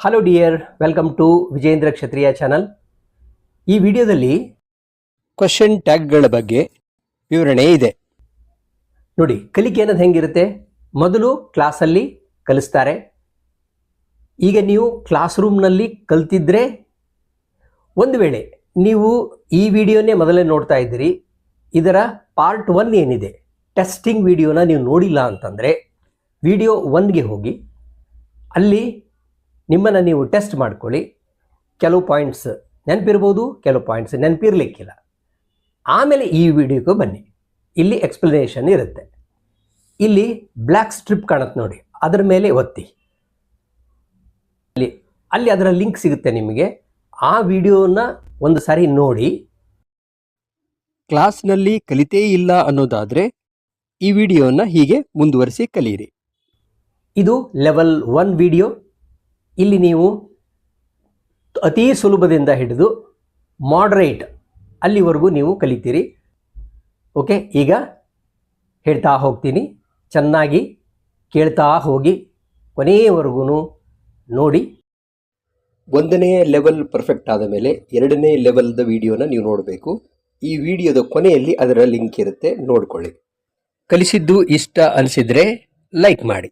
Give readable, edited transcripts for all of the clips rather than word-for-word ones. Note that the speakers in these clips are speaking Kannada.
Hello dear, welcome to Vijendra Kshatriya channel. ಈ ವಿಡಿಯೋದಲ್ಲಿ ಕ್ವಶನ್ ಟ್ಯಾಗ್ಗಳ ಬಗ್ಗೆ ವಿವರಣೆ ಇದೆ. ನೋಡಿ, ಕಲಿಕೆ ಅನ್ನೋದು ಹೆಂಗಿರುತ್ತೆ. ಮೊದಲು ಕ್ಲಾಸಲ್ಲಿ ಕಲಿಸ್ತಾರೆ. ಈಗ ನೀವು ಕ್ಲಾಸ್ ರೂಮ್ನಲ್ಲಿ ಕಲ್ತಿದ್ರೆ, ಒಂದು ವೇಳೆ ನೀವು ಈ ವಿಡಿಯೋನೇ ಮೊದಲೇ ನೋಡ್ತಾ ಇದ್ದೀರಿ, ಇದರ ಪಾರ್ಟ್ 1 ಏನಿದೆ ಟೆಸ್ಟಿಂಗ್ ವಿಡಿಯೋನ ನೀವು ನೋಡಿಲ್ಲ ಅಂತಂದರೆ ವಿಡಿಯೋ 1ಗೆ ಹೋಗಿ ಅಲ್ಲಿ ನಿಮ್ಮನ್ನು ನೀವು ಟೆಸ್ಟ್ ಮಾಡ್ಕೊಳ್ಳಿ. ಕೆಲವು ಪಾಯಿಂಟ್ಸ್ ನೆನಪಿರ್ಬೋದು, ಕೆಲವು ಪಾಯಿಂಟ್ಸ್ ನೆನಪಿರಲಿಕ್ಕಿಲ್ಲ. ಆಮೇಲೆ ಈ ವಿಡಿಯೋಗೆ ಬನ್ನಿ, ಇಲ್ಲಿ ಎಕ್ಸ್ಪ್ಲನೇಷನ್ ಇರುತ್ತೆ. ಇಲ್ಲಿ ಬ್ಲ್ಯಾಕ್ ಸ್ಟ್ರಿಪ್ ಕಾಣುತ್ತೆ ನೋಡಿ, ಅದರ ಮೇಲೆ ಒತ್ತಿ. ಅಲ್ಲಿ ಅದರ ಲಿಂಕ್ ಸಿಗುತ್ತೆ ನಿಮಗೆ. ಆ ವಿಡಿಯೋನ ಒಂದು ಸಾರಿ ನೋಡಿ. ಕ್ಲಾಸ್ನಲ್ಲಿ ಕಲಿತೇ ಇಲ್ಲ ಅನ್ನೋದಾದರೆ ಈ ವಿಡಿಯೋನ ಹೀಗೆ ಮುಂದುವರಿಸಿ ಕಲಿಯಿರಿ. ಇದು ಲೆವೆಲ್ 1 ವಿಡಿಯೋ. ಇಲ್ಲಿ ನೀವು ಅತಿ ಸುಲಭದಿಂದ ಹಿಡಿದು ಮಾಡ್ರೇಟ್ ಅಲ್ಲಿವರೆಗೂ ನೀವು ಕಲಿತೀರಿ. ಓಕೆ, ಈಗ ಹೇಳ್ತಾ ಹೋಗ್ತೀನಿ, ಚೆನ್ನಾಗಿ ಕೇಳ್ತಾ ಹೋಗಿ, ಕೊನೆಯವರೆಗೂ ನೋಡಿ. 1ನೇ ಲೆವೆಲ್ ಪರ್ಫೆಕ್ಟ್ ಆದ ಮೇಲೆ 2ನೇ ಲೆವೆಲ್ದ ವಿಡಿಯೋನ ನೀವು ನೋಡಬೇಕು. ಈ ವಿಡಿಯೋದ ಕೊನೆಯಲ್ಲಿ ಅದರ ಲಿಂಕ್ ಇರುತ್ತೆ, ನೋಡ್ಕೊಳ್ಳಿ. ಕಲಿಸಿದ್ದು ಇಷ್ಟ ಅನಿಸಿದರೆ ಲೈಕ್ ಮಾಡಿ.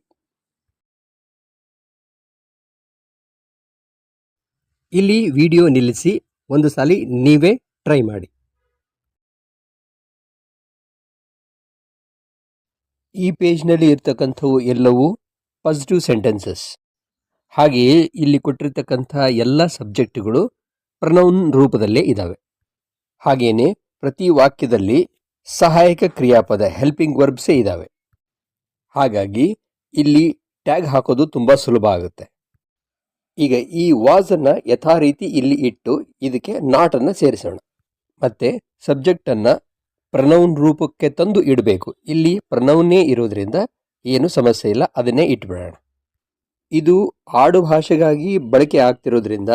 ಇಲ್ಲಿ ವಿಡಿಯೋ ನಿಲ್ಲಿಸಿ ಒಂದು ಸಾಲಿ ನೀವೇ ಟ್ರೈ ಮಾಡಿ. ಈ ಪೇಜ್ನಲ್ಲಿ ಇರ್ತಕ್ಕಂಥವು ಎಲ್ಲವೂ ಪಾಸಿಟಿವ್ ಸೆಂಟೆನ್ಸಸ್. ಹಾಗೆಯೇ ಇಲ್ಲಿ ಕೊಟ್ಟಿರ್ತಕ್ಕಂಥ ಎಲ್ಲ ಸಬ್ಜೆಕ್ಟ್ಗಳು ಪ್ರನೌನ್ ರೂಪದಲ್ಲೇ ಇದ್ದಾವೆ. ಹಾಗೆಯೇ ಪ್ರತಿ ವಾಕ್ಯದಲ್ಲಿ ಸಹಾಯಕ ಕ್ರಿಯಾಪದ ಹೆಲ್ಪಿಂಗ್ ವರ್ಬ್ಸೇ ಇದ್ದಾವೆ. ಹಾಗಾಗಿ ಇಲ್ಲಿ ಟ್ಯಾಗ್ ಹಾಕೋದು ತುಂಬ ಸುಲಭ ಆಗುತ್ತೆ. ಈಗ ಈ ವಾಸನ್ನು ಯಥಾ ರೀತಿ ಇಲ್ಲಿ ಇಟ್ಟು ಇದಕ್ಕೆ ನಾಟನ್ನು ಸೇರಿಸೋಣ. ಮತ್ತು ಸಬ್ಜೆಕ್ಟನ್ನು ಪ್ರನೌನ್ ರೂಪಕ್ಕೆ ತಂದು ಇಡಬೇಕು. ಇಲ್ಲಿ ಪ್ರನೌನ್ನೇ ಇರೋದ್ರಿಂದ ಏನು ಸಮಸ್ಯೆ ಇಲ್ಲ, ಅದನ್ನೇ ಇಟ್ಬಿಡೋಣ. ಇದು ಆಡು ಭಾಷೆಗಾಗಿ ಬಳಕೆ ಆಗ್ತಿರೋದ್ರಿಂದ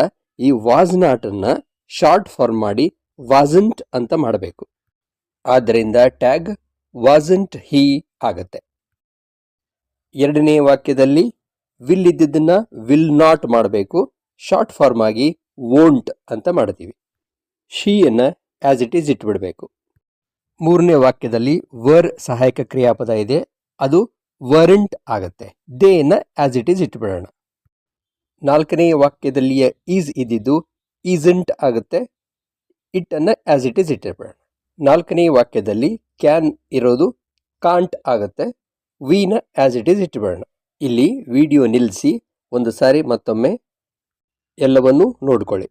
ಈ ವಾಸ್ ನಾಟನ್ನು ಶಾರ್ಟ್ ಫಾರ್ಮ್ ಮಾಡಿ ವಾಸಂಟ್ ಅಂತ ಮಾಡಬೇಕು. ಆದ್ದರಿಂದ ಟ್ಯಾಗ್ ವಾಸಂಟ್ ಹೀ ಆಗತ್ತೆ. 2ನೇ ವಾಕ್ಯದಲ್ಲಿ ವಿಲ್ ಇದ್ದಿದ್ದನ್ನು ವಿಲ್ ನಾಟ್ ಮಾಡಬೇಕು. ಶಾರ್ಟ್ ಫಾರ್ಮ್ ಆಗಿ ವೋಂಟ್ ಅಂತ ಮಾಡ್ತೀವಿ. ಶೀಯನ್ನು ಆ್ಯಸ್ ಇಟ್ ಈಸ್ ಇಟ್ಬಿಡಬೇಕು. 3ನೇ ವಾಕ್ಯದಲ್ಲಿ ವರ್ ಸಹಾಯಕ ಕ್ರಿಯಾಪದ ಇದೆ, ಅದು ವರಂಟ್ ಆಗತ್ತೆ. ದೇನ ಆ್ಯಸ್ ಇಟ್ ಈಸ್ ಇಟ್ಬಿಡೋಣ. 4ನೇ ವಾಕ್ಯದಲ್ಲಿಯ ಈಸ್ ಇದ್ದಿದ್ದು ಈಸಂಟ್ ಆಗುತ್ತೆ. ಇಟ್ಟನ್ನು ಆ್ಯಸ್ ಇಟ್ ಈಸ್ ಇಟ್ಬಿಡೋಣ. 4ನೇ ವಾಕ್ಯದಲ್ಲಿ ಕ್ಯಾನ್ ಇರೋದು ಕಾಂಟ್ ಆಗುತ್ತೆ. ವಿನ ಆ್ಯಸ್ ಇಟ್ ಈಸ್ ಇಟ್ಬಿಡೋಣ. ಇಲ್ಲಿ ವಿಡಿಯೋ ನಿಲ್ಲಿಸಿ ಒಂದು ಸಾರಿ ಮತ್ತೊಮ್ಮೆ ಎಲ್ಲವನ್ನೂ ನೋಡ್ಕೊಳ್ಳಿ.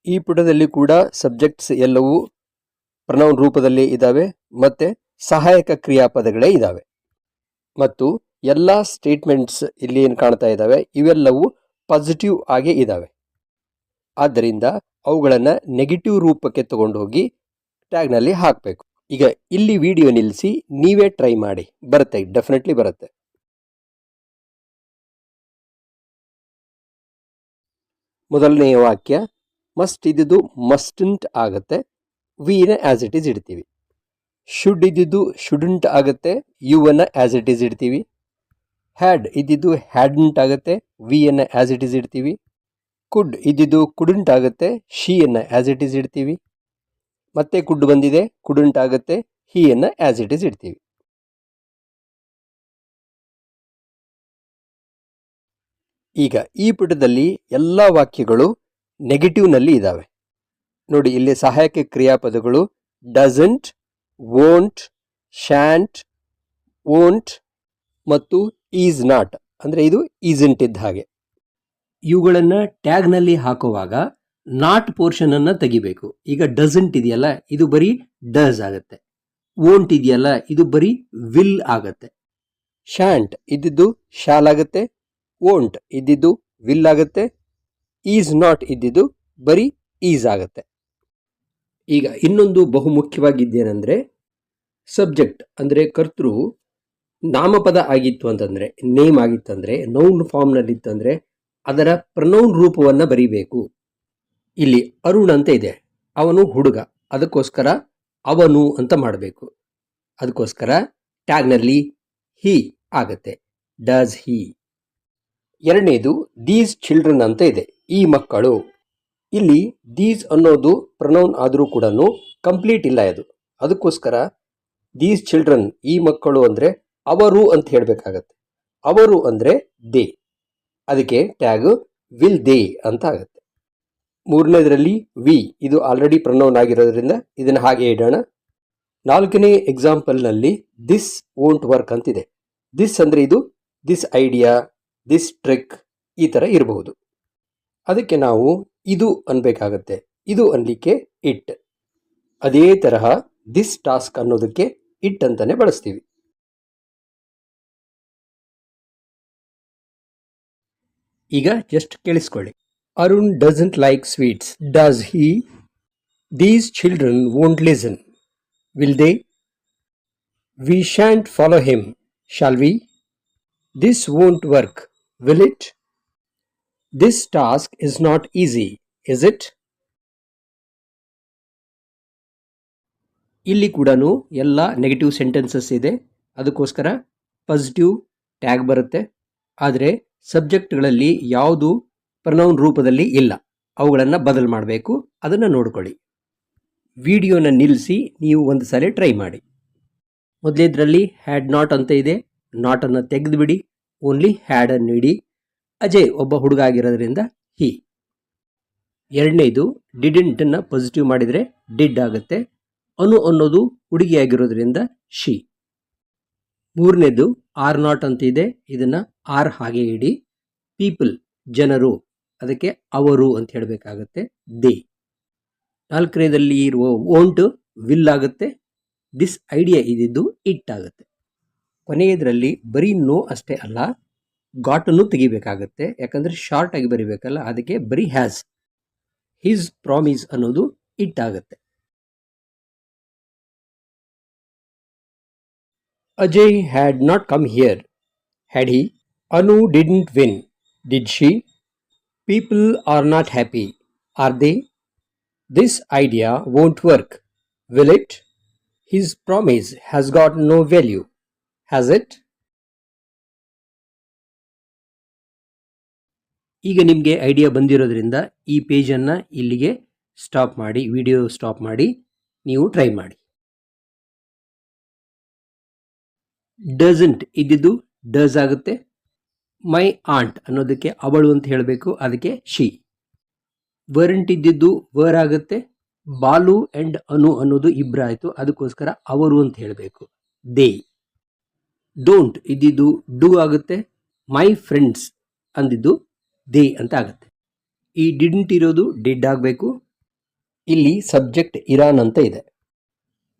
ಈ ಪುಟದಲ್ಲಿ ಕೂಡ ಸಬ್ಜೆಕ್ಟ್ಸ್ ಎಲ್ಲವೂ ಪ್ರನೌನ್ ರೂಪದಲ್ಲೇ ಇದ್ದಾವೆ ಮತ್ತು ಸಹಾಯಕ ಕ್ರಿಯಾಪದಗಳೇ ಇದ್ದಾವೆ. ಮತ್ತು ಎಲ್ಲ ಸ್ಟೇಟ್ಮೆಂಟ್ಸ್ ಇಲ್ಲಿ ಏನು ಕಾಣ್ತಾ ಇದ್ದಾವೆ ಇವೆಲ್ಲವೂ ಪಾಸಿಟಿವ್ ಆಗೇ ಇದ್ದಾವೆ. ಆದ್ದರಿಂದ ಅವುಗಳನ್ನು ನೆಗೆಟಿವ್ ರೂಪಕ್ಕೆ ತಗೊಂಡು ಹೋಗಿ ಟ್ಯಾಗ್ನಲ್ಲಿ ಹಾಕಬೇಕು. ಈಗ ಇಲ್ಲಿ ವಿಡಿಯೋ ನಿಲ್ಲಿಸಿ ನೀವೇ ಟ್ರೈ ಮಾಡಿ, ಬರುತ್ತೆ, ಡೆಫಿನೆಟ್ಲಿ ಬರುತ್ತೆ. ಮೊದಲನೆಯ ವಾಕ್ಯ ಮಸ್ಟ್ ಇದ್ದಿದ್ದು ಮಸ್ಟಂಟ್ ಆಗುತ್ತೆ. ವಿನ ಆ್ಯಸ್ ಇಟ್ ಈಸ್ ಇಡ್ತೀವಿ. ಶುಡ್ ಇದ್ದಿದ್ದು ಶುಡಂಟ್ ಆಗುತ್ತೆ. ಯುವನ್ನು ಆ್ಯಸ್ ಇಟ್ ಈಸ್ ಇಡ್ತೀವಿ. ಹ್ಯಾಡ್ ಇದ್ದಿದ್ದು ಹ್ಯಾಡಂಟ್ ಆಗುತ್ತೆ. ವಿಯನ್ನು ಆ್ಯಸ್ ಇಟ್ ಈಸ್ ಇಡ್ತೀವಿ. ಕುಡ್ ಇದ್ದಿದ್ದು ಕುಡಂಟ್ ಆಗುತ್ತೆ. ಶೀಯನ್ನು ಆ್ಯಸ್ ಇಟ್ ಈಸ್ ಇಡ್ತೀವಿ. ಮತ್ತೆ ಕುಡ್ ಬಂದಿದೆ, ಕುಡಂಟ್ ಆಗುತ್ತೆ. ಹೀಯನ್ನು ಆ್ಯಸ್ ಇಟ್ ಈಸ್ ಇಡ್ತೀವಿ. ಈಗ ಈ ಪುಟದಲ್ಲಿ ಎಲ್ಲ ವಾಕ್ಯಗಳು ನೆಗೆಟಿವ್ನಲ್ಲಿ ಇದ್ದಾವೆ. ನೋಡಿ, ಇಲ್ಲಿ ಸಹಾಯಕ ಕ್ರಿಯಾಪದಗಳು ಡಸಂಟ್, ವೋಂಟ್, ಶ್ಯಾಂಟ್, ವೋಂಟ್ ಮತ್ತು ಈಸ್ ನಾಟ್, ಅಂದರೆ ಇದು ಈಸಂಟ್ ಇದ್ದ ಹಾಗೆ. ಇವುಗಳನ್ನು ಟ್ಯಾಗ್ನಲ್ಲಿ ಹಾಕುವಾಗ ನಾಟ್ ಪೋರ್ಷನನ್ನು ತೆಗಿಬೇಕು. ಈಗ ಡಸಂಟ್ ಇದೆಯಲ್ಲ, ಇದು ಬರೀ ಡಸ್ ಆಗುತ್ತೆ. ವೋಂಟ್ ಇದೆಯಲ್ಲ, ಇದು ಬರೀ ವಿಲ್ ಆಗತ್ತೆ. ಶ್ಯಾಂಟ್ ಇದ್ದಿದ್ದು ಶಾಲ್ ಆಗುತ್ತೆ. ವೋಂಟ್ ಇದ್ದಿದ್ದು ವಿಲ್ ಆಗುತ್ತೆ. ಈಸ್ ನಾಟ್ ಇದ್ದಿದ್ದು ಬರೀ ಈಸ್ ಆಗುತ್ತೆ. ಈಗ ಇನ್ನೊಂದು ಬಹುಮುಖ್ಯವಾಗಿದ್ದೇನೆಂದರೆ, ಸಬ್ಜೆಕ್ಟ್ ಅಂದರೆ ಕರ್ತೃ ನಾಮಪದ ಆಗಿತ್ತು ಅಂತಂದರೆ, ನೇಮ್ ಆಗಿತ್ತಂದರೆ, ನೌನ್ ಫಾರ್ಮ್ನಲ್ಲಿತ್ತಂದರೆ ಅದರ ಪ್ರನೌನ್ ರೂಪವನ್ನು ಬರೀಬೇಕು. ಇಲ್ಲಿ ಅರುಣ್ ಅಂತ ಇದೆ, ಅವನು ಹುಡುಗ, ಅದಕ್ಕೋಸ್ಕರ ಅವನು ಅಂತ ಮಾಡಬೇಕು. ಅದಕ್ಕೋಸ್ಕರ ಟ್ಯಾಗ್ನಲ್ಲಿ ಹೀ ಆಗತ್ತೆ. ಡಸ್ ಹೀ. ಎರಡನೇದು ದೀಸ್ ಚಿಲ್ಡ್ರನ್ ಅಂತ ಇದೆ, ಈ ಮಕ್ಕಳು. ಇಲ್ಲಿ ದೀಸ್ ಅನ್ನೋದು ಪ್ರನೌನ್ ಆದರೂ ಕೂಡ ಕಂಪ್ಲೀಟ್ ಇಲ್ಲ ಅದು. ಅದಕ್ಕೋಸ್ಕರ ದೀಸ್ ಚಿಲ್ಡ್ರನ್, ಈ ಮಕ್ಕಳು ಅಂದರೆ ಅವರು ಅಂತ ಹೇಳಬೇಕಾಗತ್ತೆ. ಅವರು ಅಂದರೆ ದೇ, ಅದಕ್ಕೆ ಟ್ಯಾಗ್ ವಿಲ್ ದೇ ಅಂತ ಆಗುತ್ತೆ. ಮೂರನೇದರಲ್ಲಿ ವಿ, ಇದು ಆಲ್ರೆಡಿ ಪ್ರನೌನ್ ಆಗಿರೋದ್ರಿಂದ ಇದನ್ನು ಹಾಗೆ ಇಡೋಣ. ನಾಲ್ಕನೇ ಎಕ್ಸಾಂಪಲ್ನಲ್ಲಿ ದಿಸ್ ವೋಂಟ್ ವರ್ಕ್ ಅಂತಿದೆ. ದಿಸ್ ಅಂದರೆ ಇದು, ದಿಸ್ ಐಡಿಯಾ, ದಿಸ್ ಟ್ರಿಕ್ ಈ ಥರ ಇರಬಹುದು. ಅದಕ್ಕೆ ನಾವು ಇದು ಅನ್ಬೇಕಾಗತ್ತೆ. ಇದು ಅನ್ಲಿಕ್ಕೆ ಇಟ್. ಅದೇ ತರಹ ದಿಸ್ ಟಾಸ್ಕ್ ಅನ್ನೋದಕ್ಕೆ ಇಟ್ ಅಂತಾನೆ ಬಳಸ್ತೀವಿ. ಈಗ ಜಸ್ಟ್ ಕೇಳಿಸ್ಕೊಳ್ಳಿ. Arun doesn't like sweets. Does he? These children won't listen. Will they? We shan't follow him. Shall we? This won't work. Will it? This task is not easy. Is it? ಇಲ್ಲಿ ಕೂಡ ಎಲ್ಲ ನೆಗೆಟಿವ್ ಸೆಂಟೆನ್ಸಸ್ ಇದೆ. ಅದಕ್ಕೋಸ್ಕರ ಪಾಸಿಟಿವ್ ಟ್ಯಾಗ್ ಬರುತ್ತೆ. ಆದರೆ ಸಬ್ಜೆಕ್ಟ್ಗಳಲ್ಲಿ ಯಾವುದು ಪ್ರನೌನ್ ರೂಪದಲ್ಲಿ ಇಲ್ಲ, ಅವುಗಳನ್ನು ಬದಲು ಮಾಡಬೇಕು. ಅದನ್ನು ನೋಡ್ಕೊಳ್ಳಿ. ವಿಡಿಯೋನ ನಿಲ್ಲಿಸಿ ನೀವು ಒಂದು ಸಲ ಟ್ರೈ ಮಾಡಿ. ಮೊದಲೇದರಲ್ಲಿ ಹ್ಯಾಡ್ ನಾಟ್ ಅಂತ ಇದೆ, ನಾಟನ್ನು ತೆಗೆದುಬಿಡಿ, ಓನ್ಲಿ ಹ್ಯಾಡನ್ನು ಇಡಿ. ಅಜಯ್ ಒಬ್ಬ ಹುಡುಗ ಆಗಿರೋದ್ರಿಂದ ಹಿ. ಎರಡನೇದು ಡಿಡೆಂಟನ್ನು ಪಾಸಿಟಿವ್ ಮಾಡಿದರೆ ಡಿಡ್ ಆಗುತ್ತೆ. ಅನು ಅನ್ನೋದು ಹುಡುಗಿಯಾಗಿರೋದ್ರಿಂದ ಶಿ. ಮೂರನೇದು ಆರ್ ನಾಟ್ ಅಂತ ಇದೆ, ಇದನ್ನು ಆರ್ ಹಾಗೆ ಇಡಿ. ಪೀಪಲ್ ಜನರು, ಅದಕ್ಕೆ ಅವರು ಅಂತ ಹೇಳಬೇಕಾಗತ್ತೆ, ದೇ. ನಾಲ್ಕನೇದಲ್ಲಿ ಇರುವ ವೋಂಟ್ ವಿಲ್ ಆಗುತ್ತೆ. ದಿಸ್ ಐಡಿಯಾ ಇದ್ದಿದ್ದು ಇಟ್ ಆಗುತ್ತೆ. ಕೊನೆಯದರಲ್ಲಿ ಬರೀ ನೋ ಅಷ್ಟೇ ಅಲ್ಲ, ಗಾಟನ್ನು ತೆಗಿಬೇಕಾಗತ್ತೆ. ಯಾಕಂದರೆ ಶಾರ್ಟ್ ಆಗಿ ಬರಿಬೇಕಲ್ಲ, ಅದಕ್ಕೆ ಬರೀ ಹ್ಯಾಸ್. ಹಿಸ್ ಪ್ರಾಮಿಸ್ ಅನ್ನೋದು ಇಟ್ ಆಗುತ್ತೆ. Ajay had not come here. Had he? Anu didn't win. Did she? People are not happy. Are they? This idea won't work. Will it? His promise has got no value. Has it? ಈಗ ನಿಮಗೆ ಐಡಿಯಾ ಬಂದಿರೋದ್ರಿಂದ ಈ ಪೇಜನ್ನು ಇಲ್ಲಿಗೆ ಸ್ಟಾಪ್ ಮಾಡಿ, ವಿಡಿಯೋ ಸ್ಟಾಪ್ ಮಾಡಿ, ನೀವು ಟ್ರೈ ಮಾಡಿ. ಡಸಂಟ್ ಇದ್ದಿದ್ದು ಡಸ್ ಆಗುತ್ತೆ. ಮೈ ಆಂಟ್ ಅನ್ನೋದಕ್ಕೆ ಅವಳು ಅಂತ ಹೇಳಬೇಕು, ಅದಕ್ಕೆ ಶಿ. ವರಂಟ್ ಇದ್ದಿದ್ದು ವರ್ ಆಗುತ್ತೆ. ಬಾಲು ಆ್ಯಂಡ್ ಅನು ಅನ್ನೋದು ಇಬ್ಬರಾಯಿತು, ಅದಕ್ಕೋಸ್ಕರ ಅವರು ಅಂತ ಹೇಳಬೇಕು, ದೇ. ಡೋಂಟ್ ಇದ್ದಿದ್ದು ಡೂ ಆಗುತ್ತೆ. ಮೈ ಫ್ರೆಂಡ್ಸ್ ಅಂದಿದ್ದು ದೇ ಅಂತ ಆಗುತ್ತೆ. ಈ ಡಿಡ್ಂಟ್ ಇರೋದು ಡಿಡ್ ಆಗಬೇಕು. ಇಲ್ಲಿ ಸಬ್ಜೆಕ್ಟ್ ಇರಾನ್ ಅಂತ ಇದೆ.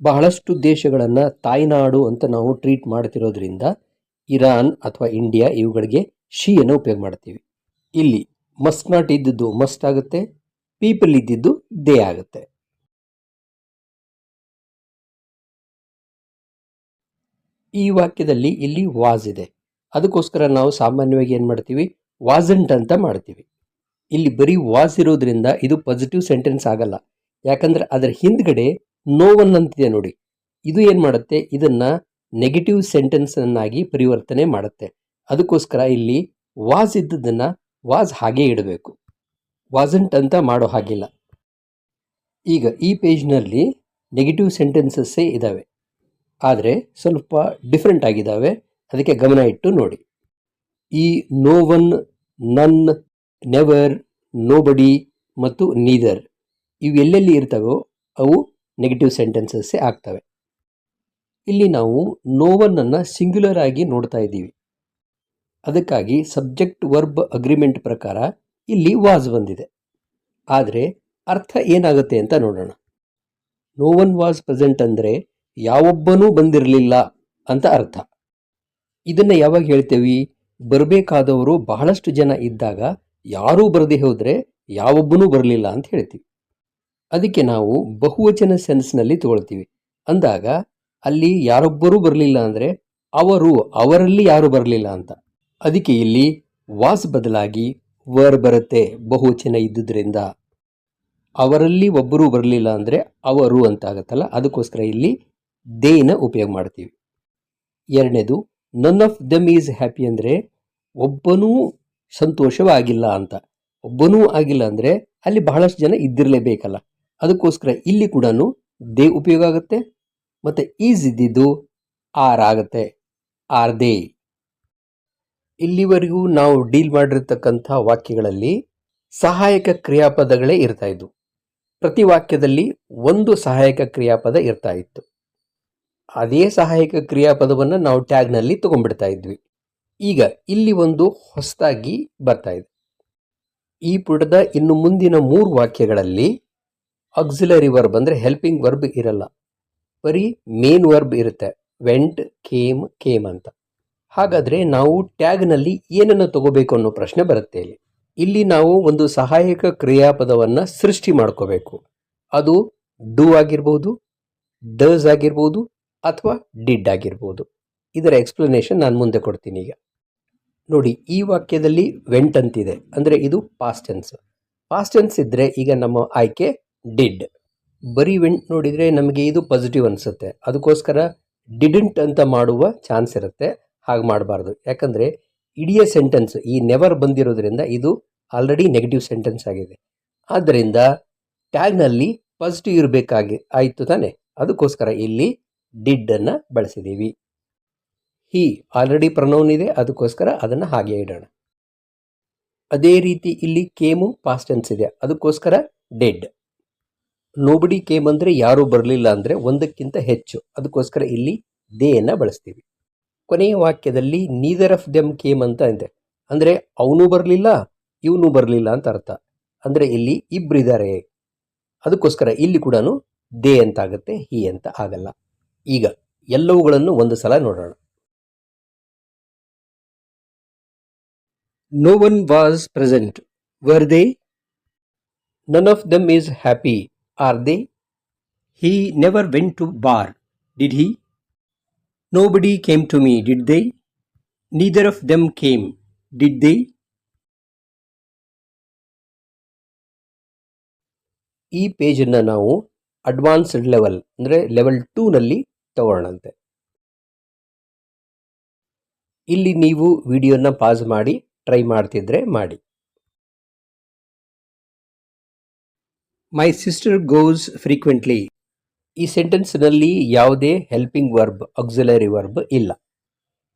ಬಹಳಷ್ಟು ದೇಶಗಳನ್ನು ತಾಯ್ನಾಡು ಅಂತ ನಾವು ಟ್ರೀಟ್ ಮಾಡ್ತಿರೋದ್ರಿಂದ ಇರಾನ್ ಅಥವಾ ಇಂಡಿಯಾ ಇವುಗಳಿಗೆ ಶಿಯನ್ನು ಉಪಯೋಗ ಮಾಡ್ತೀವಿ. ಇಲ್ಲಿ ಮಸ್ಟ್ ನಾಟ್ ಇದ್ದಿದ್ದು ಮಸ್ಟ್ ಆಗುತ್ತೆ. ಪೀಪಲ್ ಇದ್ದಿದ್ದು ದೇ ಆಗುತ್ತೆ. ಈ ವಾಕ್ಯದಲ್ಲಿ ಇಲ್ಲಿ ವಾಸ್ ಇದೆ, ಅದಕ್ಕೋಸ್ಕರ ನಾವು ಸಾಮಾನ್ಯವಾಗಿ ಏನು ಮಾಡ್ತೀವಿ, ವಾಸಂಟ್ ಅಂತ ಮಾಡ್ತೀವಿ. ಇಲ್ಲಿ ಬರೀ ವಾಸ್ ಇರೋದ್ರಿಂದ ಇದು ಪಾಸಿಟಿವ್ ಸೆಂಟೆನ್ಸ್ ಆಗಲ್ಲ. ಯಾಕಂದರೆ ಅದರ ಹಿಂದ್ಗಡೆ ನೋ ಒನ್ ಅಂತಿದೆ ನೋಡಿ, ಇದು ಏನು ಮಾಡುತ್ತೆ, ಇದನ್ನು ನೆಗೆಟಿವ್ ಸೆಂಟೆನ್ಸನ್ನಾಗಿ ಪರಿವರ್ತನೆ ಮಾಡುತ್ತೆ. ಅದಕ್ಕೋಸ್ಕರ ಇಲ್ಲಿ ವಾಸ್ ಇದ್ದದನ್ನು ವಾಸ್ ಹಾಗೆ ಇಡಬೇಕು, ವಾಸಂಟ್ ಅಂತ ಮಾಡೋ ಹಾಗಿಲ್ಲ. ಈಗ ಈ ಪೇಜ್ನಲ್ಲಿ ನೆಗೆಟಿವ್ ಸೆಂಟೆನ್ಸಸ್ಸೇ ಇದ್ದಾವೆ, ಆದರೆ ಸ್ವಲ್ಪ ಡಿಫ್ರೆಂಟ್ ಆಗಿದ್ದಾವೆ. ಅದಕ್ಕೆ ಗಮನ ಇಟ್ಟು ನೋಡಿ. ಈ ನೋ ಒನ್, ನನ್, ನೆವರ್, ನೋಬಡಿ ಮತ್ತು ನೀದರ್ ಇವೆಲ್ಲೆಲ್ಲಿ ಇರ್ತವೋ ಅವು ನೆಗೆಟಿವ್ ಸೆಂಟೆನ್ಸಸ್ಸೇ ಆಗ್ತವೆ. ಇಲ್ಲಿ ನಾವು ನೋ ಒನ್ ಅನ್ನು ಸಿಂಗ್ಯುಲರ್ ಆಗಿ ನೋಡ್ತಾ ಇದ್ದೀವಿ. ಅದಕ್ಕಾಗಿ ಸಬ್ಜೆಕ್ಟ್ ವರ್ಬ್ ಅಗ್ರಿಮೆಂಟ್ ಪ್ರಕಾರ ಇಲ್ಲಿ ವಾಸ್ ಬಂದಿದೆ. ಆದರೆ ಅರ್ಥ ಏನಾಗುತ್ತೆ ಅಂತ ನೋಡೋಣ. ನೋ ಒನ್ ವಾಸ್ ಪ್ರೆಸೆಂಟ್ ಅಂದರೆ ಯಾವೊಬ್ಬನೂ ಬಂದಿರಲಿಲ್ಲ ಅಂತ ಅರ್ಥ. ಇದನ್ನು ಯಾವಾಗ ಹೇಳ್ತೇವೆ, ಬರಬೇಕಾದವರು ಬಹಳಷ್ಟು ಜನ ಇದ್ದಾಗ ಯಾರೂ ಬರದೇ ಹೋದರೆ ಯಾವೊಬ್ಬನೂ ಬರಲಿಲ್ಲ ಅಂತ ಹೇಳ್ತೀವಿ. ಅದಕ್ಕೆ ನಾವು ಬಹುವಚನ ಸೆನ್ಸ್ನಲ್ಲಿ ತಗೊಳ್ತೀವಿ. ಅಂದಾಗ ಅಲ್ಲಿ ಯಾರೊಬ್ಬರೂ ಬರಲಿಲ್ಲ ಅಂದರೆ ಅವರು, ಅವರಲ್ಲಿ ಯಾರೂ ಬರಲಿಲ್ಲ ಅಂತ. ಅದಕ್ಕೆ ಇಲ್ಲಿ ವಾಸ್ ಬದಲಾಗಿ ವರ್ ಬರುತ್ತೆ, ಬಹುವಚನ ಇದ್ದುದರಿಂದ. ಅವರಲ್ಲಿ ಒಬ್ಬರೂ ಬರಲಿಲ್ಲ ಅಂದರೆ ಅವರು ಅಂತ ಆಗುತ್ತಲ್ಲ, ಅದಕ್ಕೋಸ್ಕರ ಇಲ್ಲಿ ದೇನ ಉಪಯೋಗ ಮಾಡ್ತೀವಿ. ಎರಡನೇದು none of them is happy ಅಂದರೆ ಒಬ್ಬನೂ ಸಂತೋಷವಾಗಿಲ್ಲ ಅಂತ. ಒಬ್ಬನೂ ಆಗಿಲ್ಲ ಅಂದರೆ ಅಲ್ಲಿ ಬಹಳಷ್ಟು ಜನ ಇದ್ದಿರಲೇಬೇಕಲ್ಲ. ಅದಕ್ಕೋಸ್ಕರ ಇಲ್ಲಿ ಕೂಡ ದೇ ಉಪಯೋಗ ಆಗುತ್ತೆ. ಮತ್ತು ಈಸ್ ಇದ್ದಿದ್ದು ಆರ್ ಆಗುತ್ತೆ, ಆರ್ ದೇ. ಇಲ್ಲಿವರೆಗೂ ನಾವು ಡೀಲ್ ಮಾಡಿರ್ತಕ್ಕಂಥ ವಾಕ್ಯಗಳಲ್ಲಿ ಸಹಾಯಕ ಕ್ರಿಯಾಪದಗಳೇ ಇರ್ತಾ ಇದ್ವು. ಪ್ರತಿ ವಾಕ್ಯದಲ್ಲಿ ಒಂದು ಸಹಾಯಕ ಕ್ರಿಯಾಪದ ಇರ್ತಾ ಇತ್ತು. ಅದೇ ಸಹಾಯಕ ಕ್ರಿಯಾಪದವನ್ನು ನಾವು ಟ್ಯಾಗ್ನಲ್ಲಿ ತಗೊಂಡ್ಬಿಡ್ತಾ ಇದ್ವಿ. ಈಗ ಇಲ್ಲಿ ಒಂದು ಹೊಸದಾಗಿ ಬರ್ತಾ ಇದೆ. ಈ ಪುಟದ ಇನ್ನು ಮುಂದಿನ 3 ವಾಕ್ಯಗಳಲ್ಲಿ ಆಕ್ಸಿಲರಿ ವರ್ಬ್ ಅಂದರೆ ಹೆಲ್ಪಿಂಗ್ ವರ್ಬ್ ಇರಲ್ಲ, ಬರೀ ಮೇನ್ ವರ್ಬ್ ಇರುತ್ತೆ. ವೆಂಟ್, ಕೇಮ್ ಅಂತ. ಹಾಗಾದರೆ ನಾವು ಟ್ಯಾಗ್ನಲ್ಲಿ ಏನನ್ನು ತಗೋಬೇಕು ಅನ್ನೋ ಪ್ರಶ್ನೆ ಬರುತ್ತೆ. ಇಲ್ಲಿ ನಾವು ಒಂದು ಸಹಾಯಕ ಕ್ರಿಯಾಪದವನ್ನು ಸೃಷ್ಟಿ ಮಾಡ್ಕೋಬೇಕು. ಅದು ಡೂ ಆಗಿರ್ಬೋದು, ಡಸ್ ಆಗಿರ್ಬೋದು, ಅಥವಾ ಡಿಡ್ ಆಗಿರ್ಬೋದು. ಇದರ ಎಕ್ಸ್ಪ್ಲನೇಷನ್ ನಾನು ಮುಂದೆ ಕೊಡ್ತೀನಿ. ಈಗ ನೋಡಿ, ಈ ವಾಕ್ಯದಲ್ಲಿ ವೆಂಟ್ ಅಂತಿದೆ, ಅಂದರೆ ಇದು ಪಾಸ್ಟ್ ಟೆನ್ಸ್. ಪಾಸ್ಟ್ ಟೆನ್ಸ್ ಇದ್ದರೆ ಈಗ ನಮ್ಮ ಆಯ್ಕೆ ಡಿಡ್. ಬರೀ ವೆಂಟ್ ನೋಡಿದರೆ ನಮಗೆ ಇದು ಪಾಸಿಟಿವ್ ಅನಿಸುತ್ತೆ. ಅದಕ್ಕೋಸ್ಕರ ಡಿಡೆಂಟ್ ಅಂತ ಮಾಡುವ ಚಾನ್ಸ್ ಇರುತ್ತೆ. ಹಾಗೆ ಮಾಡಬಾರ್ದು, ಯಾಕಂದರೆ ಇಡೀ ಸೆಂಟೆನ್ಸ್ ಈ ನೆವರ್ ಬಂದಿರೋದ್ರಿಂದ ಇದು ಆಲ್ರೆಡಿ ನೆಗೆಟಿವ್ ಸೆಂಟೆನ್ಸ್ ಆಗಿದೆ. ಆದ್ದರಿಂದ ಟ್ಯಾಗ್ನಲ್ಲಿ ಪಾಸಿಟಿವ್ ಆಯಿತು ತಾನೆ. ಅದಕ್ಕೋಸ್ಕರ ಇಲ್ಲಿ ಡಿಡ್ ಅನ್ನು ಬಳಸಿದ್ದೀವಿ. ಹಿ ಆಲ್ರೆಡಿ ಪ್ರನೌನ್ ಇದೆ, ಅದಕ್ಕೋಸ್ಕರ ಅದನ್ನು ಹಾಗೆ ಇಡೋಣ. ಅದೇ ರೀತಿ ಇಲ್ಲಿ ಕೇಮು ಪಾಸ್ಟ್ ಟೆನ್ಸ್ ಇದೆ, ಅದಕ್ಕೋಸ್ಕರ ಡೆಡ್. ನೋಬಡಿ ಕೇಮ್ ಅಂದರೆ ಯಾರೂ ಬರಲಿಲ್ಲ ಅಂದರೆ ಒಂದಕ್ಕಿಂತ ಹೆಚ್ಚು, ಅದಕ್ಕೋಸ್ಕರ ಇಲ್ಲಿ ದೇಯನ್ನು ಬಳಸ್ತೀವಿ. ಕೊನೆಯ ವಾಕ್ಯದಲ್ಲಿ ನೀದರ್ ಆಫ್ ದೆಮ್ ಕೇಮ್ ಅಂತ ಇದೆ, ಅಂದರೆ ಅವನು ಬರಲಿಲ್ಲ ಇವನು ಬರಲಿಲ್ಲ ಅಂತ ಅರ್ಥ. ಅಂದರೆ ಇಲ್ಲಿ ಇಬ್ಬರಿದ್ದಾರೆ, ಅದಕ್ಕೋಸ್ಕರ ಇಲ್ಲಿ ಕೂಡ ದೇ ಅಂತ ಆಗುತ್ತೆ, ಹಿ ಅಂತ ಆಗಲ್ಲ. ಈಗ ಎಲ್ಲವುಗಳನ್ನು ಒಂದು ಸಲ ನೋಡೋಣ. No one was present. Were they? None of them is happy. Are they? He never went to bar. Did he? Nobody came to me. Did they? Neither of them came. Did they? ಈ ಪೇಜನ್ನು ನಾವು ಅಡ್ವಾನ್ಸ್ಡ್ ಲೆವೆಲ್ ಅಂದರೆ ಲೆವೆಲ್ 2ನಲ್ಲಿ ತಗೊಳ್ಳೋಣಂತೆ. ಇಲ್ಲಿ ನೀವು ವಿಡಿಯೋನ ಪಾಸ್ ಮಾಡಿ ಟ್ರೈ ಮಾಡ್ತಿದ್ರೆ ಮಾಡಿ. My sister goes frequently. ಈ ಸೆಂಟೆನ್ಸ್ನಲ್ಲಿ ಯಾವುದೇ ಹೆಲ್ಪಿಂಗ್ ವರ್ಬ್, ಆಕ್ಸಿಲರಿ ವರ್ಬ್ ಇಲ್ಲ.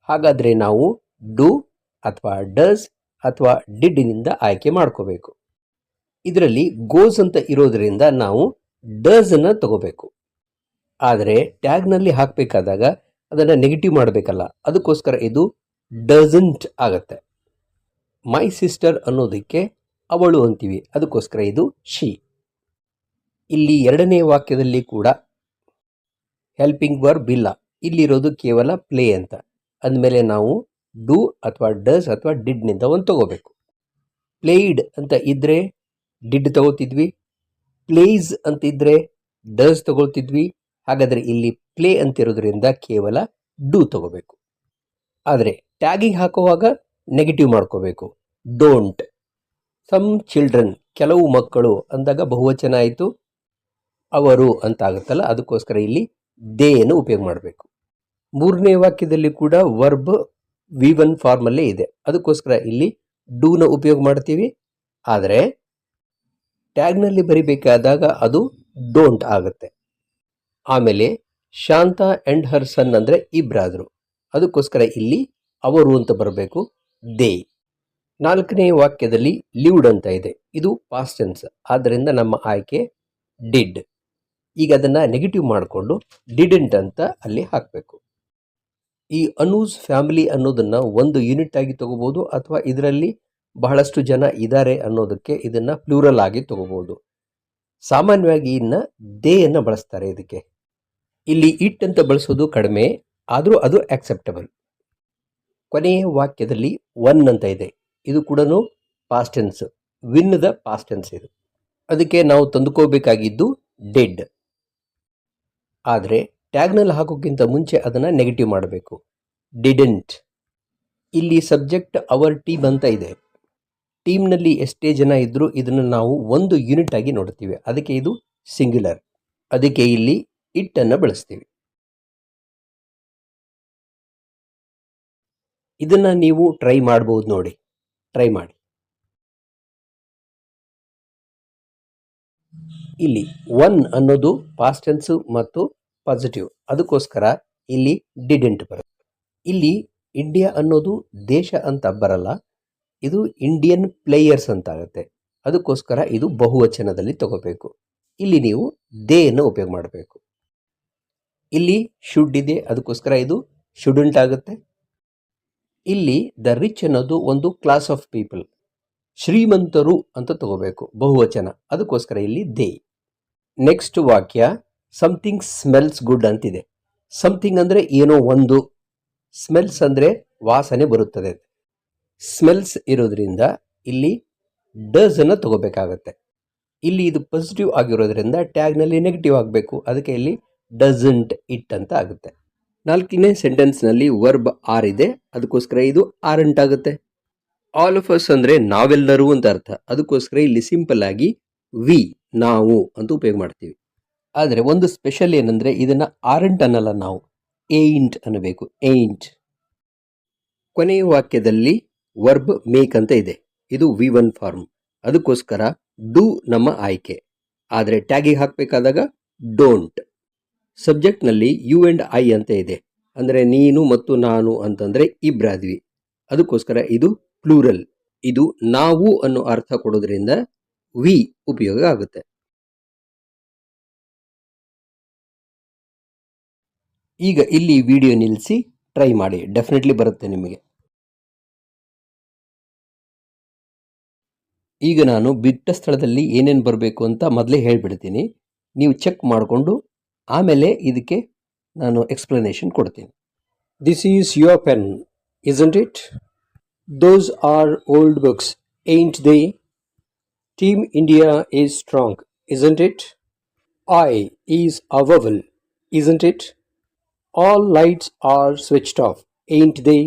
ಹಾಗಾದರೆ ನಾವು ಡೂ ಅಥವಾ ಡಸ್ ಅಥವಾ ಡಿಡ್ನಿಂದ ಆಯ್ಕೆ ಮಾಡ್ಕೋಬೇಕು. ಇದರಲ್ಲಿ ಗೋಸ್ ಅಂತ ಇರೋದರಿಂದ ನಾವು ಡಸ್ ಅನ್ನು ತಗೋಬೇಕು. ಆದರೆ ಟ್ಯಾಗ್ನಲ್ಲಿ ಹಾಕಬೇಕಾದಾಗ ಅದನ್ನು ನೆಗೆಟಿವ್ ಮಾಡಬೇಕಲ್ಲ, ಅದಕ್ಕೋಸ್ಕರ ಇದು ಡಸಂಟ್ ಆಗುತ್ತೆ. ಮೈ ಸಿಸ್ಟರ್ ಅನ್ನೋದಕ್ಕೆ ಅವಳು ಅಂತೀವಿ, ಅದಕ್ಕೋಸ್ಕರ ಇದು ಶಿ. ಇಲ್ಲಿ ಎರಡನೇ ವಾಕ್ಯದಲ್ಲಿ ಕೂಡ ಹೆಲ್ಪಿಂಗ್ ವರ್ಬ್ ಇಲ್ಲ, ಇಲ್ಲಿರೋದು ಕೇವಲ ಪ್ಲೇ ಅಂತ. ಅಂದಮೇಲೆ ನಾವು ಡೂ ಅಥವಾ ಡಸ್ ಅಥವಾ ಡಿಡ್ನಿಂದ ಒಂದು ತಗೋಬೇಕು. ಪ್ಲೇಯ್ಡ್ ಅಂತ ಇದ್ದರೆ ಡಿಡ್ ತಗೋತಿದ್ವಿ, ಪ್ಲೇಸ್ ಅಂತಿದ್ರೆ ಡಸ್ ತಗೊಳ್ತಿದ್ವಿ. ಹಾಗಾದರೆ ಇಲ್ಲಿ ಪ್ಲೇ ಅಂತಿರೋದ್ರಿಂದ ಕೇವಲ ಡೂ ತಗೋಬೇಕು. ಆದರೆ ಟ್ಯಾಗಿಂಗ್ ಹಾಕುವಾಗ ನೆಗೆಟಿವ್ ಮಾಡ್ಕೋಬೇಕು, ಡೋಂಟ್. ಸಮ್ ಚಿಲ್ಡ್ರನ್, ಕೆಲವು ಮಕ್ಕಳು ಅಂದಾಗ ಬಹುವಚನ ಆಯಿತು, ಅವರು ಅಂತ ಆಗುತ್ತಲ್ಲ, ಅದಕ್ಕೋಸ್ಕರ ಇಲ್ಲಿ ದೇಯನ್ನು ಉಪಯೋಗ ಮಾಡಬೇಕು. ಮೂರನೇ ವಾಕ್ಯದಲ್ಲಿ ಕೂಡ ವರ್ಬ್ V1 ಫಾರ್ಮಲ್ಲೇ ಇದೆ, ಅದಕ್ಕೋಸ್ಕರ ಇಲ್ಲಿ ಡೂನ ಉಪಯೋಗ ಮಾಡ್ತೀವಿ. ಆದರೆ ಟ್ಯಾಗ್ನಲ್ಲಿ ಬರಿಬೇಕಾದಾಗ ಅದು ಡೋಂಟ್ ಆಗುತ್ತೆ. ಆಮೇಲೆ ಶಾಂತ ಆ್ಯಂಡ್ ಹರ್ ಸನ್ ಅಂದರೆ ಇಬ್ಬರಾದರು, ಅದಕ್ಕೋಸ್ಕರ ಇಲ್ಲಿ ಅವರು ಅಂತ ಬರಬೇಕು, ದೇ. ನಾಲ್ಕನೇ ವಾಕ್ಯದಲ್ಲಿ ಲಿವ್ಡ್ ಅಂತ ಇದೆ, ಇದು ಪಾಸ್ಟ್ ಟೆನ್ಸ್, ಆದ್ದರಿಂದ ನಮ್ಮ ಆಯ್ಕೆ ಡಿಡ್. ಈಗ ಅದನ್ನು ನೆಗೆಟಿವ್ ಮಾಡಿಕೊಂಡು ಡಿಡೆಂಟ್ ಅಂತ ಅಲ್ಲಿ ಹಾಕಬೇಕು. ಈ ಅನೂಸ್ ಫ್ಯಾಮಿಲಿ ಅನ್ನೋದನ್ನು ಒಂದು ಯೂನಿಟ್ ಆಗಿ ತಗೋಬೋದು, ಅಥವಾ ಇದರಲ್ಲಿ ಬಹಳಷ್ಟು ಜನ ಇದ್ದಾರೆ ಅನ್ನೋದಕ್ಕೆ ಇದನ್ನು ಪ್ಲೂರಲ್ ಆಗಿ ತಗೋಬೋದು. ಸಾಮಾನ್ಯವಾಗಿ ಇನ್ನು ದೇಯನ್ನು ಬಳಸ್ತಾರೆ ಇದಕ್ಕೆ. ಇಲ್ಲಿ ಇಟ್ ಅಂತ ಬಳಸೋದು ಕಡಿಮೆ, ಆದರೂ ಅದು ಆಕ್ಸೆಪ್ಟಬಲ್. ಕೊನೆಯ ವಾಕ್ಯದಲ್ಲಿ ಒನ್ ಅಂತ ಇದೆ, ಇದು ಕೂಡ ಪಾಸ್ಟ್ ಟೆನ್ಸ್, ವಿನ್ದ ಪಾಸ್ಟ್ ಟೆನ್ಸ್ ಇದು. ಅದಕ್ಕೆ ನಾವು ತಂದುಕೋಬೇಕಾಗಿದ್ದು ಡೆಡ್. ಆದರೆ ಟ್ಯಾಗ್ನಲ್ಲಿ ಹಾಕೋಕ್ಕಿಂತ ಮುಂಚೆ ಅದನ್ನು ನೆಗೆಟಿವ್ ಮಾಡಬೇಕು, ಡಿಡೆಂಟ್. ಇಲ್ಲಿ ಸಬ್ಜೆಕ್ಟ್ ಅವರ್ ಟೀಮ್ ಅಂತ ಇದೆ. ಟೀಮ್ನಲ್ಲಿ ಎಷ್ಟೇ ಜನ ಇದ್ದರೂ ಇದನ್ನು ನಾವು ಒಂದು ಯೂನಿಟ್ ಆಗಿ ನೋಡ್ತೀವಿ, ಅದಕ್ಕೆ ಇದು ಸಿಂಗ್ಯುಲರ್. ಅದಕ್ಕೆ ಇಲ್ಲಿ ಇಟ್ ಅನ್ನು ಬಳಸ್ತೀವಿ. ಇದನ್ನು ನೀವು ಟ್ರೈ ಮಾಡ್ಬೋದು ನೋಡಿ. ಟ್ರೈ ಮಾಡಿ. ಇಲ್ಲಿ ಒನ್ ಅನ್ನೋದು ಪಾಸ್ಟ್ ಟೆನ್ಸ್ ಮತ್ತು ಪಾಸಿಟಿವ್, ಅದಕ್ಕೋಸ್ಕರ ಇಲ್ಲಿ ಡಿಡೆಂಟ್ ಬರುತ್ತೆ. ಇಲ್ಲಿ ಇಂಡಿಯಾ ಅನ್ನೋದು ದೇಶ ಅಂತ ಬರಲ್ಲ, ಇದು ಇಂಡಿಯನ್ ಪ್ಲೇಯರ್ಸ್ ಅಂತ ಆಗುತ್ತೆ, ಅದಕ್ಕೋಸ್ಕರ ಇದು ಬಹುವಚನದಲ್ಲಿ ತಗೋಬೇಕು. ಇಲ್ಲಿ ನೀವು ದೇ ಅನ್ನು ಉಪಯೋಗ ಮಾಡಬೇಕು. ಇಲ್ಲಿ ಶುಡ್ ಇದೆ, ಅದಕ್ಕೋಸ್ಕರ ಇದು ಶುಡಂಟ್ ಆಗುತ್ತೆ. ಇಲ್ಲಿ ದ ರಿಚ್ ಅನ್ನೋದು ಒಂದು ಕ್ಲಾಸ್ ಆಫ್ ಪೀಪಲ್, ಶ್ರೀಮಂತರು ಅಂತ ತಗೋಬೇಕು ಬಹುವಚನ, ಅದಕ್ಕೋಸ್ಕರ ಇಲ್ಲಿ ದೇ. ನೆಕ್ಸ್ಟ್ ವಾಕ್ಯ ಸಮಥಿಂಗ್ ಸ್ಮೆಲ್ಸ್ ಗುಡ್ ಅಂತಿದೆ. ಸಮಥಿಂಗ್ ಅಂದರೆ ಏನೋ ಒಂದು, ಸ್ಮೆಲ್ಸ್ ಅಂದರೆ ವಾಸನೆ ಬರುತ್ತದೆ. ಸ್ಮೆಲ್ಸ್ ಇರೋದ್ರಿಂದ ಇಲ್ಲಿ ಡಸ್ ಅನ್ನು ತಗೋಬೇಕಾಗತ್ತೆ. ಇಲ್ಲಿ ಇದು ಪಾಸಿಟಿವ್ ಆಗಿರೋದ್ರಿಂದ ಟ್ಯಾಗ್ನಲ್ಲಿ ನೆಗೆಟಿವ್ ಆಗಬೇಕು, ಅದಕ್ಕೆ ಇಲ್ಲಿ ಡಸಂಟ್ ಇಟ್ ಅಂತ ಆಗುತ್ತೆ. ನಾಲ್ಕನೇ ಸೆಂಟೆನ್ಸ್ನಲ್ಲಿ ವರ್ಬ್ ಆರ್ ಇದೆ, ಅದಕ್ಕೋಸ್ಕರ ಇದು ಆರಂಟ್ ಆಗುತ್ತೆ. ಆಲ್ ಆಫ್ ಅಸ್ ಅಂದರೆ ನಾವೆಲ್ಲರೂ ಅಂತ ಅರ್ಥ, ಅದಕ್ಕೋಸ್ಕರ ಇಲ್ಲಿ ಸಿಂಪಲ್ ಆಗಿ ವಿ ನಾವು ಅಂತ ಉಪಯೋಗ ಮಾಡ್ತೀವಿ. ಆದರೆ ಒಂದು ಸ್ಪೆಷಲ್ ಏನಂದರೆ ಇದನ್ನು ಆರಂಟ್ ಅನ್ನಲ್ಲ, ನಾವು ಏಂಟ್ ಅನ್ನಬೇಕು, ಏಂಟ್. ಕೊನೆಯ ವಾಕ್ಯದಲ್ಲಿ ವರ್ಬ್ ಮೇಕ್ ಅಂತ ಇದೆ, ಇದು V1 ಫಾರ್ಮ್, ಅದಕ್ಕೋಸ್ಕರ ಡೂ ನಮ್ಮ ಆಯ್ಕೆ, ಆದರೆ ಟ್ಯಾಗಿಗೆ ಹಾಕಬೇಕಾದಾಗ ಡೋಂಟ್. ಸಬ್ಜೆಕ್ಟ್ನಲ್ಲಿ ಯು ಆ್ಯಂಡ್ ಐ ಅಂತ ಇದೆ, ಅಂದರೆ ನೀನು ಮತ್ತು ನಾನು ಅಂತಂದರೆ ಇಬ್ಬರಾದ್ವಿ, ಅದಕ್ಕೋಸ್ಕರ ಇದು ಪ್ಲೂರಲ್. ಇದು ನಾವು ಅನ್ನೋ ಅರ್ಥ ಕೊಡೋದ್ರಿಂದ ವಿ ಉಪಯೋಗ ಆಗುತ್ತೆ. ಈಗ ಇಲ್ಲಿ ವಿಡಿಯೋ ನಿಲ್ಲಿಸಿ ಟ್ರೈ ಮಾಡಿ, ಡೆಫಿನೆಟ್ಲಿ ಬರುತ್ತೆ ನಿಮಗೆ. ಈಗ ನಾನು ಬಿಟ್ಟ ಸ್ಥಳದಲ್ಲಿ ಏನೇನು ಬರಬೇಕು ಅಂತ ಮೊದಲೇ ಹೇಳಿಬಿಡ್ತೀನಿ, ನೀವು ಚೆಕ್ ಮಾಡಿಕೊಂಡು ಆಮೇಲೆ ಇದಕ್ಕೆ ನಾನು ಎಕ್ಸ್ಪ್ಲನೇಷನ್ ಕೊಡ್ತೀನಿ. This is your pen, isn't it? Those are old books, ain't they? Team India is strong, isn't it? I is a vowel, isn't it? All lights are switched off, ain't they?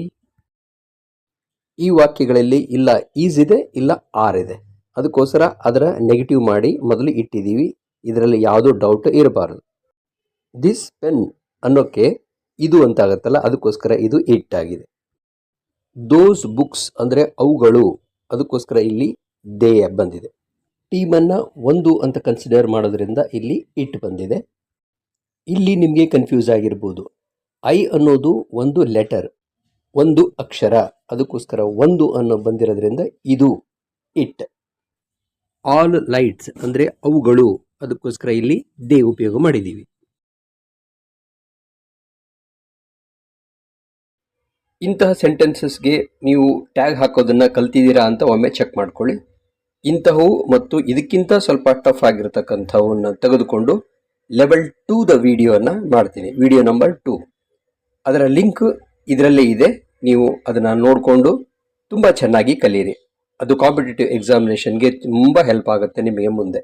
ಈ ವಾಕ್ಯಗಳಲ್ಲಿ ಇಲ್ಲ ಈಸ್ ಇದೆ, ಇಲ್ಲ ಆರ್ ಇದೆ, ಅದಕ್ಕೋಸ್ಕರ ಅದರ ನೆಗೆಟಿವ್ ಮಾಡಿ ಮೊದಲು ಇಟ್ಟಿದ್ದೀವಿ, ಇದರಲ್ಲಿ ಯಾವುದೂ ಡೌಟ್ ಇರಬಾರದು. ದಿಸ್ ಪೆನ್ ಅನ್ನೋಕ್ಕೆ ಇದು ಅಂತ ಆಗುತ್ತಲ್ಲ, ಅದಕ್ಕೋಸ್ಕರ ಇದು ಇಟ್ ಆಗಿದೆ. ದೋಸ್ ಬುಕ್ಸ್ ಅಂದರೆ ಅವುಗಳು, ಅದಕ್ಕೋಸ್ಕರ ಇಲ್ಲಿ ದೇ ಬಂದಿದೆ. ಟೀಮನ್ನು ಒಂದು ಅಂತ ಕನ್ಸಿಡರ್ ಮಾಡೋದ್ರಿಂದ ಇಲ್ಲಿ ಇಟ್ ಬಂದಿದೆ. ಇಲ್ಲಿ ನಿಮಗೆ ಕನ್ಫ್ಯೂಸ್ ಆಗಿರ್ಬೋದು, ಐ ಅನ್ನೋದು ಒಂದು ಲೆಟರ್, ಒಂದು ಅಕ್ಷರ, ಅದಕ್ಕೋಸ್ಕರ ಒಂದು ಅನ್ನೋ ಬಂದಿರೋದ್ರಿಂದ ಇದು ಇಟ್. ಆಲ್ ಲೈಟ್ಸ್ ಅಂದರೆ ಅವುಗಳು, ಅದಕ್ಕೋಸ್ಕರ ಇಲ್ಲಿ ದೇ ಉಪಯೋಗ ಮಾಡಿದ್ದೀವಿ. ಇಂತಹ ಸೆಂಟೆನ್ಸಸ್ಗೆ ನೀವು ಟ್ಯಾಗ್ ಹಾಕೋದನ್ನು ಕಲ್ತಿದ್ದೀರಾ ಅಂತ ಒಮ್ಮೆ ಚೆಕ್ ಮಾಡ್ಕೊಳ್ಳಿ. ಇಂತಹವು ಮತ್ತು ಇದಕ್ಕಿಂತ ಸ್ವಲ್ಪ ಟಫ್ ಆಗಿರತಕ್ಕಂಥವನ್ನು ತೆಗೆದುಕೊಂಡು ಲೆವೆಲ್ 2ದ ವಿಡಿಯೋನ ಮಾಡ್ತೀನಿ, ವಿಡಿಯೋ ನಂಬರ್ 2. ಅದರ ಲಿಂಕ್ ಇದರಲ್ಲೇ ಇದೆ, ನೀವು ಅದನ್ನು ನೋಡಿಕೊಂಡು ತುಂಬ ಚೆನ್ನಾಗಿ ಕಲೀರಿ. ಅದು ಕಾಂಪಿಟೇಟಿವ್ ಎಕ್ಸಾಮಿನೇಷನ್ಗೆ ತುಂಬ ಹೆಲ್ಪ್ ಆಗುತ್ತೆ ನಿಮಗೆ ಮುಂದೆ.